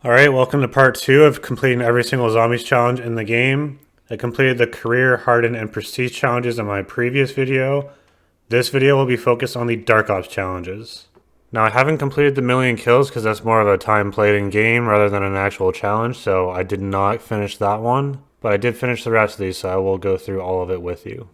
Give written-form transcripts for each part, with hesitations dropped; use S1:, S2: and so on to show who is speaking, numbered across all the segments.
S1: Alright, welcome to part 2 of completing every single zombies challenge in the game. I completed the career, hardened, and prestige challenges in my previous video. This video will be focused on the dark ops challenges. Now I haven't completed the million kills because that's more of a time played in game rather than an actual challenge, so I did not finish that one. But I did finish the rest of these, so I will go through all of it with you.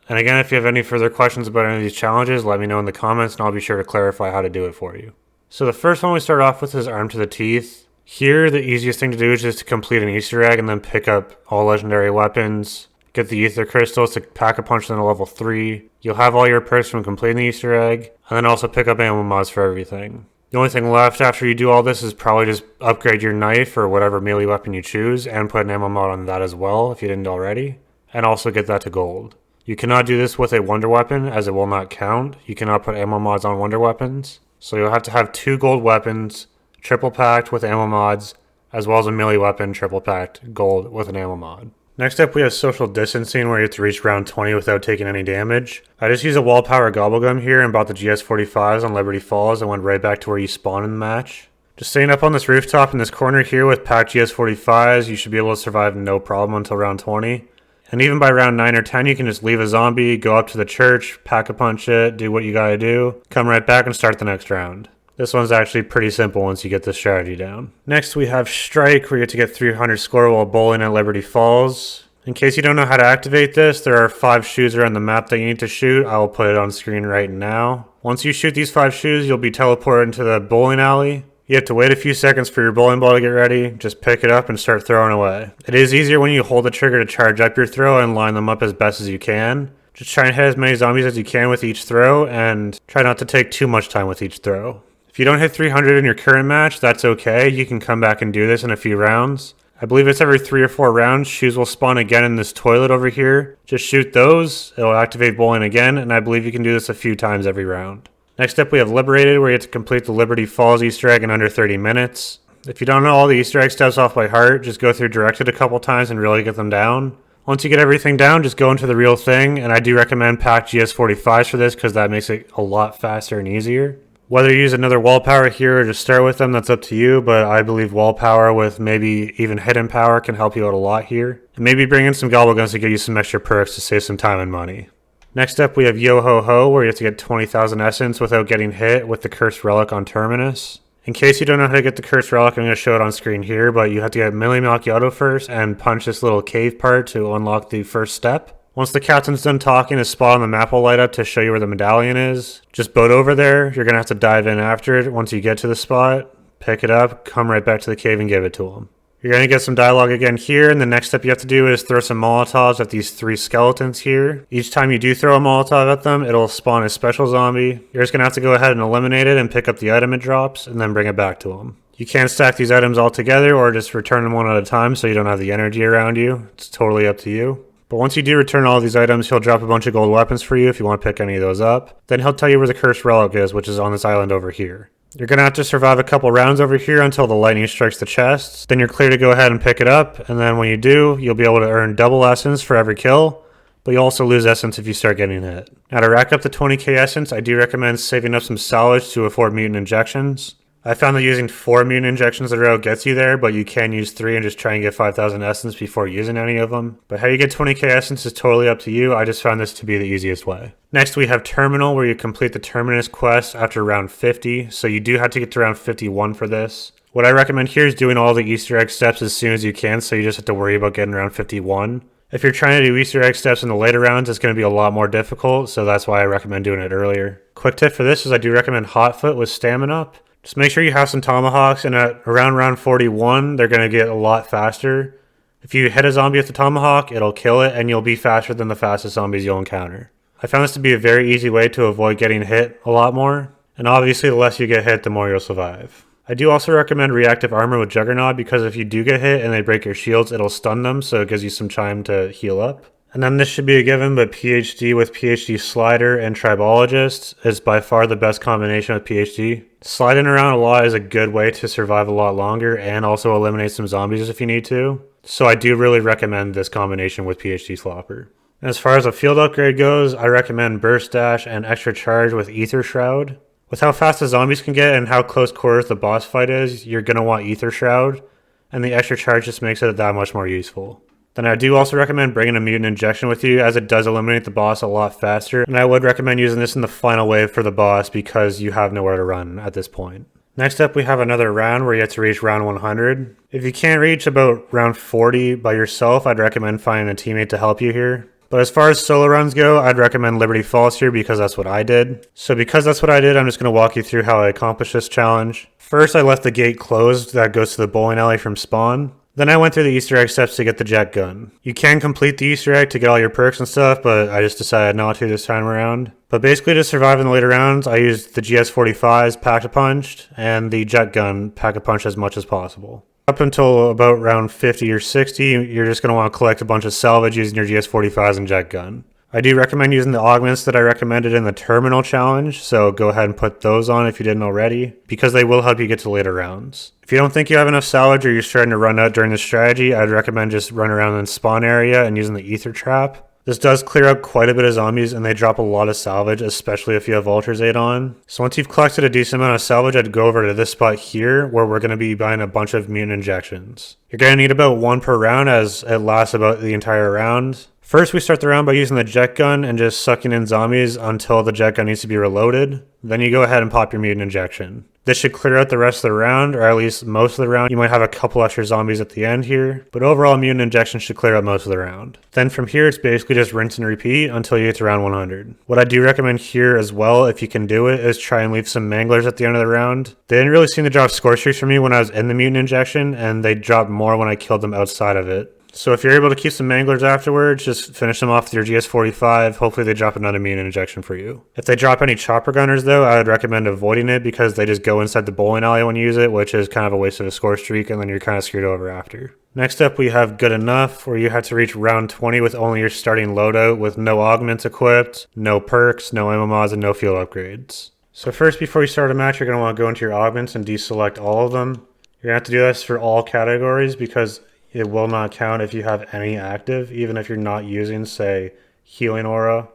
S1: And again, if you have any further questions about any of these challenges, let me know in the comments and I'll be sure to clarify how to do it for you. So the first one we start off with is armed to the teeth. Here, the easiest thing to do is just to complete an Easter egg and then pick up all legendary weapons. Get the ether crystals to pack a punch in a level 3. You'll have all your perks from completing the Easter egg, and then also pick up ammo mods for everything. The only thing left after you do all this is probably just upgrade your knife or whatever melee weapon you choose and put an ammo mod on that as well if you didn't already, and also get that to gold. You cannot do this with a wonder weapon as it will not count. You cannot put ammo mods on wonder weapons, so you'll have to have 2 gold weapons, triple packed with ammo mods, as well as a melee weapon triple packed gold with an ammo mod. Next up we have social distancing where you have to reach round 20 without taking any damage. I just used a wall power gobblegum here and bought the GS45s on Liberty Falls and went right back to where you spawn in the match. Just staying up on this rooftop in this corner here with packed GS45s, you should be able to survive no problem until round 20. And even by round 9 or 10 you can just leave a zombie, go up to the church, pack a punch it, do what you gotta do, come right back and start the next round. This one's actually pretty simple once you get this strategy down. Next we have Strike, where you have to get 300 score while bowling at Liberty Falls. In case you don't know how to activate this, there are 5 shoes around the map that you need to shoot. I will put it on screen right now. Once you shoot these 5 shoes, you'll be teleported into the bowling alley. You have to wait a few seconds for your bowling ball to get ready. Just pick it up and start throwing away. It is easier when you hold the trigger to charge up your throw and line them up as best as you can. Just try and hit as many zombies as you can with each throw, and try not to take too much time with each throw. If you don't hit 300 in your current match, that's okay. You can come back and do this in a few rounds. I believe it's every 3 or 4 rounds. Shoes will spawn again in this toilet over here. Just shoot those. It'll activate bowling again, and I believe you can do this a few times every round. Next up we have Liberated, where you have to complete the Liberty Falls Easter egg in under 30 minutes. If you don't know all the Easter egg steps off by heart, just go through Directed a couple times and really get them down. Once you get everything down, just go into the real thing, and I do recommend packed GS45s for this because that makes it a lot faster and easier. Whether you use another wall power here or just start with them, that's up to you, but I believe wall power with maybe even hidden power can help you out a lot here. And maybe bring in some gobbleguns to give you some extra perks to save some time and money. Next up we have Yo Ho Ho, where you have to get 20,000 essence without getting hit with the cursed relic on Terminus. In case you don't know how to get the cursed relic, I'm going to show it on screen here, but you have to get Millie Macchiato first and punch this little cave part to unlock the first step. Once the captain's done talking, a spot on the map will light up to show you where the medallion is. Just boat over there. You're going to have to dive in after it. Once you get to the spot, pick it up, come right back to the cave and give it to him. You're going to get some dialogue again here, and the next step you have to do is throw some Molotovs at these 3 skeletons here. Each time you do throw a Molotov at them, it'll spawn a special zombie. You're just going to have to go ahead and eliminate it and pick up the item it drops, and then bring it back to them. You can't stack these items all together or just return them one at a time so you don't have the energy around you. It's totally up to you. But once you do return all these items, he'll drop a bunch of gold weapons for you if you want to pick any of those up. Then he'll tell you where the cursed relic is, which is on this island over here. You're going to have to survive a couple rounds over here until the lightning strikes the chest. Then you're clear to go ahead and pick it up, and then when you do, you'll be able to earn double essence for every kill, but you'll also lose essence if you start getting hit. Now to rack up the 20k essence, I do recommend saving up some salvage to afford mutant injections. I found that using 4 mutant injections in a row gets you there, but you can use 3 and just try and get 5,000 essence before using any of them. But how you get 20k essence is totally up to you. I just found this to be the easiest way. Next we have Terminal, where you complete the Terminus quest after round 50, so you do have to get to round 51 for this. What I recommend here is doing all the Easter egg steps as soon as you can, so you just have to worry about getting around 51. If you're trying to do Easter egg steps in the later rounds, it's going to be a lot more difficult, so that's why I recommend doing it earlier. Quick tip for this is I do recommend Hotfoot with stamina up. Just make sure you have some tomahawks, and at around round 41, they're going to get a lot faster. If you hit a zombie with the tomahawk, it'll kill it, and you'll be faster than the fastest zombies you'll encounter. I found this to be a very easy way to avoid getting hit a lot more, and obviously the less you get hit, the more you'll survive. I do also recommend reactive armor with Juggernaut, because if you do get hit and they break your shields, it'll stun them, so it gives you some time to heal up. And then this should be a given, but PhD with PhD Slider and Tribologist is by far the best combination with PhD. Sliding around a lot is a good way to survive a lot longer and also eliminate some zombies if you need to. So I do really recommend this combination with PhD Slopper. And as far as a field upgrade goes, I recommend Burst Dash and Extra Charge with Ether Shroud. With how fast the zombies can get and how close quarters the boss fight is, you're going to want Ether Shroud, and the extra charge just makes it that much more useful. Then I do also recommend bringing a mutant injection with you, as it does eliminate the boss a lot faster, and I would recommend using this in the final wave for the boss because you have nowhere to run at this point. Next up, we have another round where you have to reach round 100. If you can't reach about round 40 by yourself, I'd recommend finding a teammate to help you here. But as far as solo runs go, I'd recommend Liberty Falls here because that's what I did. So because that's what I did, I'm just going to walk you through how I accomplished this challenge. First, I left the gate closed that goes to the bowling alley from spawn. Then I went through the Easter egg steps to get the jet gun. You can complete the Easter egg to get all your perks and stuff, but I just decided not to this time around. But basically to survive in the later rounds, I used the GS45's Pack-a-Punch and the jet gun Pack-a-Punch as much as possible. Up until about round 50 or 60, you're just going to want to collect a bunch of salvage using your GS45s and jet gun. I do recommend using the augments that I recommended in the terminal challenge, so go ahead and put those on if you didn't already, because they will help you get to later rounds. If you don't think you have enough salvage or you're starting to run out during the strategy, I'd recommend just run around in the spawn area and using the ether trap. This does clear up quite a bit of zombies and they drop a lot of salvage, especially if you have Ultra's Aid on. So once you've collected a decent amount of salvage, I'd go over to this spot here where we're going to be buying a bunch of mutant injections. You're going to need about one per round as it lasts about the entire round. First, we start the round by using the jet gun and just sucking in zombies until the jet gun needs to be reloaded. Then you go ahead and pop your mutant injection. This should clear out the rest of the round, or at least most of the round. You might have a couple extra zombies at the end here, but overall mutant injection should clear out most of the round. Then from here, it's basically just rinse and repeat until you get to round 100. What I do recommend here as well, if you can do it, is try and leave some manglers at the end of the round. They didn't really seem to drop score streaks for me when I was in the mutant injection, and they dropped more when I killed them outside of it. So if you're able to keep some manglers afterwards, just finish them off with your GS45. Hopefully they drop another mutant injection for you. If they drop any chopper gunners though, I would recommend avoiding it because they just go inside the bowling alley when you use it, which is kind of a waste of a score streak, and then you're kind of screwed over after. Next up we have Good Enough, where you have to reach round 20 with only your starting loadout with no augments equipped, no perks, no MMOs, and no field upgrades. So first, before you start a match, you're going to want to go into your augments and deselect all of them. You're going to have to do this for all categories because it will not count if you have any active, even if you're not using, say, Healing Aura,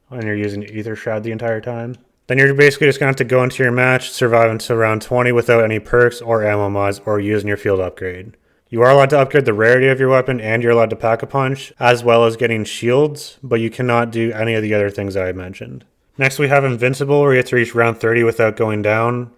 S1: and you're using Ether Shroud the entire time. Then you're basically just going to have to go into your match, survive until round 20 without any perks or ammo mods or using your field upgrade. You are allowed to upgrade the rarity of your weapon and you're allowed to Pack-a-Punch, as well as getting shields, but you cannot do any of the other things that I mentioned. Next we have Invincible, where you have to reach round 30 without going down.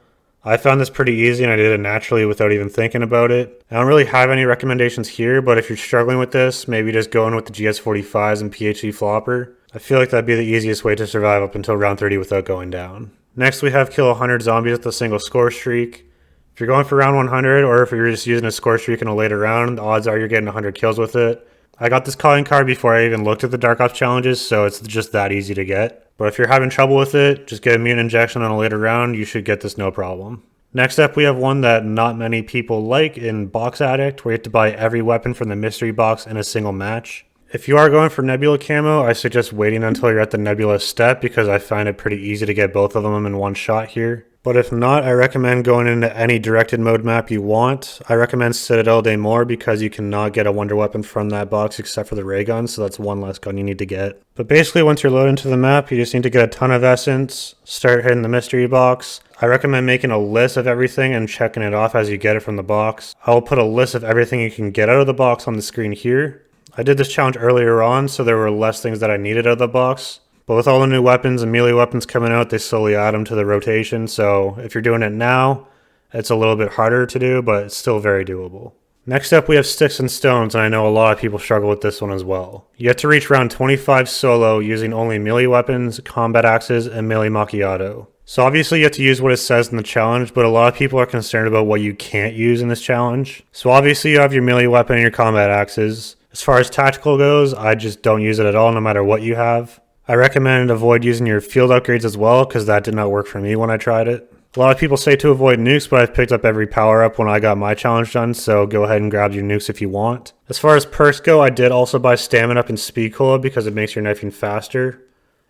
S1: I found this pretty easy and I did it naturally without even thinking about it. I don't really have any recommendations here, but if you're struggling with this, maybe just go in with the GS45s and PhD Flopper. I feel like that'd be the easiest way to survive up until round 30 without going down. Next we have kill 100 zombies with a single score streak. If you're going for round 100 or if you're just using a score streak in a later round, the odds are you're getting 100 kills with it. I got this calling card before I even looked at the Dark Ops challenges, so it's just that easy to get. But if you're having trouble with it, just get a mutant injection on a later round, you should get this no problem. Next up, we have one that not many people like in Box Addict, where you have to buy every weapon from the mystery box in a single match. If you are going for Nebula camo, I suggest waiting until you're at the Nebula step because I find it pretty easy to get both of them in one shot here. But if not, I recommend going into any directed mode map you want. I recommend Citadel Day More because you cannot get a wonder weapon from that box except for the ray gun, so that's one less gun you need to get. But basically, once you're loaded into the map, you just need to get a ton of essence, start hitting the mystery box. I recommend making a list of everything and checking it off as you get it from the box. I will put a list of everything you can get out of the box on the screen here. I did this challenge earlier on, so there were less things that I needed out of the box. But with all the new weapons and melee weapons coming out, they slowly add them to the rotation. So if you're doing it now, it's a little bit harder to do, but it's still very doable. Next up, we have Sticks and Stones, and I know a lot of people struggle with this one as well. You have to reach round 25 solo using only melee weapons, combat axes, and melee macchiato. So obviously you have to use what it says in the challenge, but a lot of people are concerned about what you can't use in this challenge. So obviously you have your melee weapon and your combat axes. As far as tactical goes, I just don't use it at all no matter what you have. I recommend avoid using your field upgrades as well because that did not work for me when I tried it. A lot of people say to avoid nukes, but I've picked up every power up when I got my challenge done, so go ahead and grab your nukes if you want. As far as perks go, I did also buy Stamina Up and Speed Cola because it makes your knifing faster.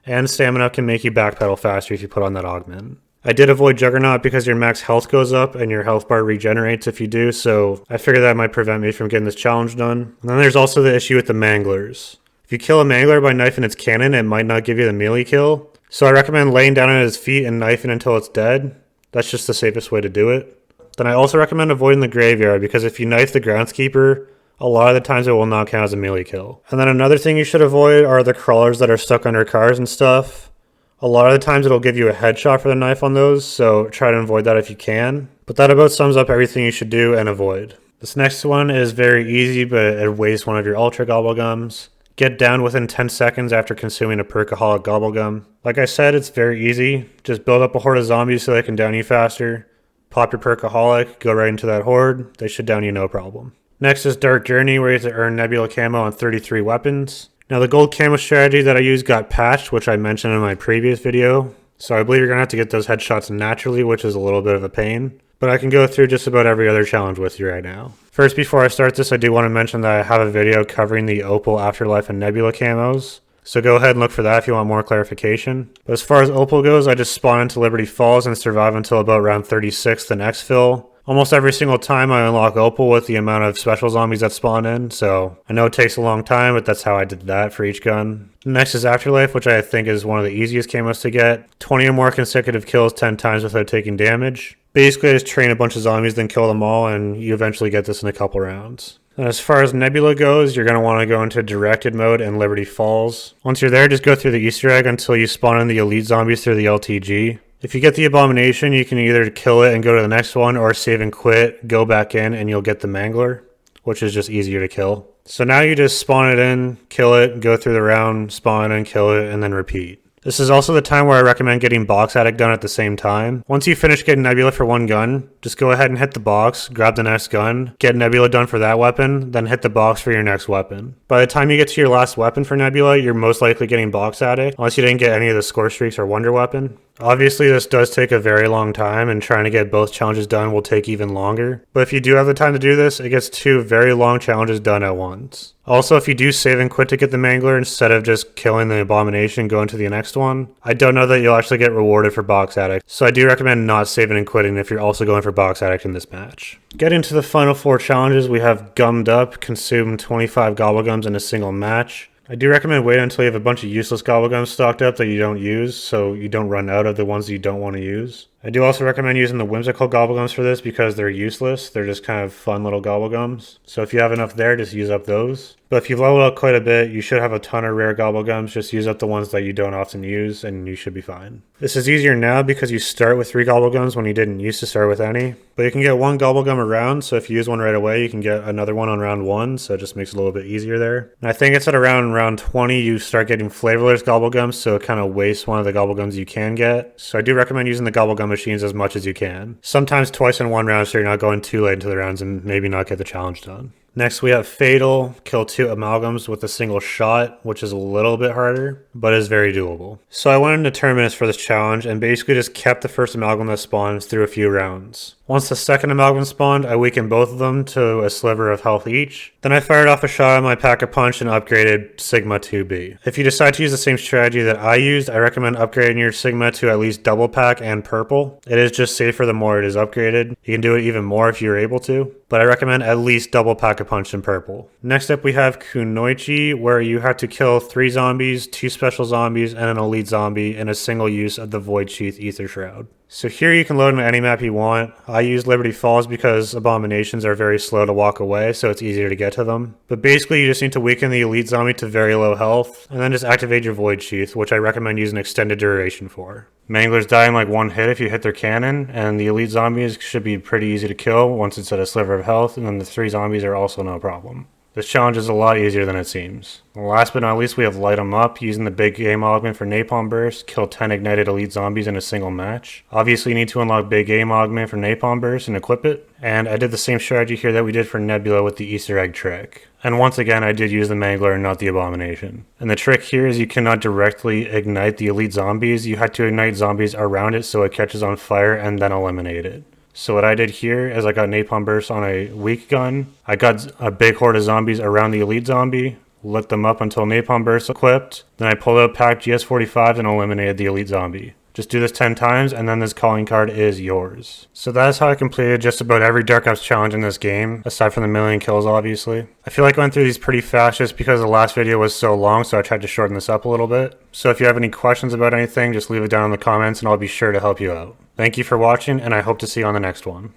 S1: And Stamina Up can make you backpedal faster if you put on that augment. I did avoid Juggernaut because your max health goes up and your health bar regenerates if you do, so I figured that might prevent me from getting this challenge done. And then there's also the issue with the Manglers. If you kill a Mangler by knifing its cannon, it might not give you the melee kill. So I recommend laying down at his feet and knifing until it's dead. That's just the safest way to do it. Then I also recommend avoiding the graveyard, because if you knife the groundskeeper, a lot of the times it will not count as a melee kill. And then another thing you should avoid are the crawlers that are stuck under cars and stuff. A lot of the times it'll give you a headshot for the knife on those, so try to avoid that if you can. But that about sums up everything you should do and avoid. This next one is very easy, but it wastes one of your ultra gobblegums. Get down within 10 seconds after consuming a perkaholic gobblegum. Like I said, it's very easy. Just build up a horde of zombies so they can down you faster. Pop your perkaholic, go right into that horde. They should down you no problem. Next is Dark Journey, where you have to earn Nebula Camo on 33 weapons. Now the gold camo strategy that I used got patched, which I mentioned in my previous video. So I believe you're going to have to get those headshots naturally, which is a little bit of a pain. But I can go through just about every other challenge with you right now. First, before I start this, I do want to mention that I have a video covering the Opal, Afterlife, and Nebula camos. So go ahead and look for that if you want more clarification. But as far as Opal goes, I just spawn into Liberty Falls and survive until about round 36 the next fill. Almost every single time I unlock Opal with the amount of special zombies that spawn in, so I know it takes a long time, but that's how I did that for each gun. Next is Afterlife, which I think is one of the easiest camos to get. 20 or more consecutive kills 10 times without taking damage. Basically, I just train a bunch of zombies, then kill them all, and you eventually get this in a couple rounds. And as far as Nebula goes, you're going to want to go into directed mode in Liberty Falls. Once you're there, just go through the Easter egg until you spawn in the elite zombies through the LTG. If you get the Abomination, you can either kill it and go to the next one, or save and quit, go back in, and you'll get the Mangler, which is just easier to kill. So now you just spawn it in, kill it, go through the round, spawn it in, kill it, and then repeat. This is also the time where I recommend getting Box Addict done at the same time. Once you finish getting Nebula for one gun, just go ahead and hit the box, grab the next gun, get Nebula done for that weapon, then hit the box for your next weapon. By the time you get to your last weapon for Nebula, you're most likely getting Box Addict, unless you didn't get any of the Score Streaks or Wonder Weapon. Obviously, this does take a very long time, and trying to get both challenges done will take even longer. But if you do have the time to do this, it gets 2 very long challenges done at once. Also, if you do save and quit to get the Mangler instead of just killing the Abomination and going to the next one, I don't know that you'll actually get rewarded for Box Addict, so I do recommend not saving and quitting if you're also going for Box Addict in this match. Getting to the final 4 challenges, we have Gummed Up, consume 25 Gobblegums in a single match. I do recommend waiting until you have a bunch of useless Gobblegums stocked up that you don't use, so you don't run out of the ones that you don't want to use. I do also recommend using the whimsical Gobblegums for this because they're useless. They're just kind of fun little Gobblegums. So if you have enough there, just use up those. But if you've leveled up quite a bit, you should have a ton of rare Gobblegums. Just use up the ones that you don't often use and you should be fine. This is easier now because you start with 3 Gobblegums when you didn't used to start with any. But you can get 1 Gobblegum a round, so if you use one right away, you can get another one on round 1, so it just makes it a little bit easier there. And I think it's at around round 20 you start getting flavorless Gobblegums, so it kind of wastes one of the Gobblegums you can get. So I do recommend using the Gobblegum machines as much as you can. Sometimes twice in one round so you're not going too late into the rounds and maybe not get the challenge done. Next we have Fatal, kill 2 amalgams with a single shot, which is a little bit harder, but is very doable. So I went into tournaments for this challenge and basically just kept the first amalgam that spawns through a few rounds. Once the second amalgam spawned, I weakened both of them to a sliver of health each. Then I fired off a shot at my Pack-a-Punch and upgraded Cigma 2B. If you decide to use the same strategy that I used, I recommend upgrading your Cigma to at least double pack and purple. It is just safer the more it is upgraded. You can do it even more if you're able to, but I recommend at least double Pack-a-Punch in purple. Next up we have Kunoichi, where you have to kill 3 zombies, 2 special zombies, and an elite zombie in a single use of the Void Sheath Ether Shroud. So here you can load in any map you want. I use Liberty Falls because Abominations are very slow to walk away, so it's easier to get to them. But basically you just need to weaken the elite zombie to very low health, and then just activate your Void Sheath, which I recommend using extended duration for. Manglers die in like 1 hit if you hit their cannon, and the elite zombies should be pretty easy to kill once it's at a sliver of health, and then the 3 zombies are also no problem. This challenge is a lot easier than it seems. Last but not least, we have Light 'em Up, using the big game augment for Napalm Burst, kill 10 ignited elite zombies in a single match. Obviously you need to unlock big game augment for Napalm Burst and equip it, and I did the same strategy here that we did for Nebula with the Easter egg trick. And once again, I did use the Mangler and not the Abomination. And the trick here is you cannot directly ignite the elite zombies, you have to ignite zombies around it so it catches on fire and then eliminate it. So what I did here is I got Napalm Burst on a weak gun. I got a big horde of zombies around the elite zombie, lit them up until Napalm Burst equipped. Then I pulled out Pack GS-45 and eliminated the elite zombie. Just do this 10 times and then this calling card is yours. So that's how I completed just about every Dark Ops challenge in this game, aside from the million kills obviously. I feel like I went through these pretty fast just because the last video was so long, so I tried to shorten this up a little bit. So if you have any questions about anything, just leave it down in the comments and I'll be sure to help you out. Thank you for watching, and I hope to see you on the next one.